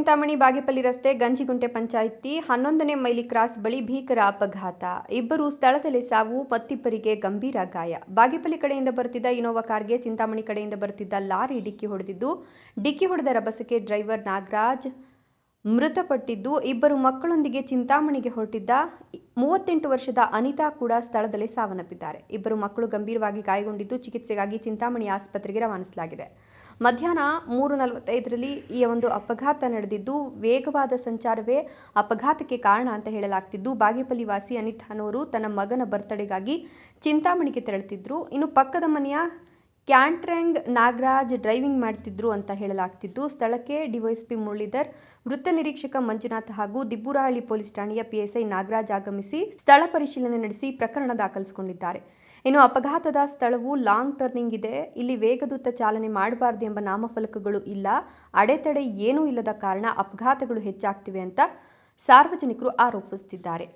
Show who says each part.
Speaker 1: ಚಿಂತಾಮಣಿ ಬಾಗೇಪಲ್ಲಿ ರಸ್ತೆ Ganjigunte panchayat 11ನೇ mile cross ಬಳಿ ಭೀಕರ ಅಪಘಾತ. ಇಬ್ಬರು ಸ್ಥಳದಲ್ಲೇ ಸಾವು, ಮತ್ತಿಬ್ಬರಿಗೆ ಗಂಭೀರ ಗಾಯ. ಬಾಗೇಪಲ್ಲಿ ಕಡೆಯಿಂದ ಬರುತ್ತಿದ್ದ ಇನೋವಾ ಕಾರ್ಗೆ ಚಿಂತಾಮಣಿ ಕಡೆಯಿಂದ ಬರುತ್ತಿದ್ದ ಲಾರಿ ಡಿಕ್ಕಿ ಹೊಡೆದಿದ್ದು, ಡಿಕ್ಕಿ ಹೊಡೆದ ರಭಸಕ್ಕೆ ಡ್ರೈವರ್ ನಾಗರಾಜ್ ಮೃತಪಟ್ಟಿದ್ದು, ಇಬ್ಬರು ಮಕ್ಕಳೊಂದಿಗೆ ಚಿಂತಾಮಣಿಗೆ ಹೊರಟಿದ್ದ 38 ವರ್ಷದ ಅನಿತಾ ಕೂಡ ಸ್ಥಳದಲ್ಲೇ ಸಾವನ್ನಪ್ಪಿದ್ದಾರೆ. ಇಬ್ಬರು ಮಕ್ಕಳು ಗಂಭೀರವಾಗಿ ಗಾಯಗೊಂಡಿದ್ದು, ಚಿಕಿತ್ಸೆಗಾಗಿ ಚಿಂತಾಮಣಿ ಆಸ್ಪತ್ರೆಗೆ ರವಾನಿಸಲಾಗಿದೆ. ಮಧ್ಯಾಹ್ನ 3:45ರಲ್ಲಿ ಈ ಒಂದು ಅಪಘಾತ ನಡೆದಿದ್ದು, ವೇಗವಾದ ಸಂಚಾರವೇ ಅಪಘಾತಕ್ಕೆ ಕಾರಣ ಅಂತ ಹೇಳಲಾಗ್ತಿದ್ದು, ಬಾಗೇಪಲ್ಲಿ ವಾಸಿ ಅನಿತಾನವರು ತನ್ನ ಮಗನ ಬರ್ತ್ಡೇಗಾಗಿ ಚಿಂತಾಮಣಿಗೆ ತೆರಳುತ್ತಿದ್ದರು. ಇನ್ನು ಪಕ್ಕದ ಮನೆಯ ಕ್ಯಾಂಟ್ರಂಗ್ ನಾಗರಾಜ್ ಡ್ರೈವಿಂಗ್ ಮಾಡ್ತಿದ್ರು ಅಂತ ಹೇಳಲಾಗ್ತಿದ್ದು, ಸ್ಥಳಕ್ಕೆ ಡಿವೈಎಸ್ಪಿ ಮುರಳೀಧರ್, ವೃತ್ತ ನಿರೀಕ್ಷಕ ಮಂಜುನಾಥ್ ಹಾಗೂ ದಿಬ್ಬೂರಹಳ್ಳಿ ಪೊಲೀಸ್ ಠಾಣೆಯ ಪಿಎಸ್ಐ ನಾಗರಾಜ್ ಆಗಮಿಸಿ ಸ್ಥಳ ಪರಿಶೀಲನೆ ನಡೆಸಿ ಪ್ರಕರಣ ದಾಖಲಿಸಿಕೊಂಡಿದ್ದಾರೆ. ಇನ್ನು ಅಪಘಾತದ ಸ್ಥಳವು ಲಾಂಗ್ ಟರ್ನಿಂಗ್ ಇದೆ. ಇಲ್ಲಿ ವೇಗದೂತ ಚಾಲನೆ ಮಾಡಬಾರದು ಎಂಬ ನಾಮಫಲಕಗಳು ಇಲ್ಲ. ಅಡೆತಡೆ ಏನೂ ಇಲ್ಲದ ಕಾರಣ ಅಪಘಾತಗಳು ಹೆಚ್ಚಾಗ್ತಿವೆ ಅಂತ ಸಾರ್ವಜನಿಕರು ಆರೋಪಿಸುತ್ತಿದ್ದಾರೆ.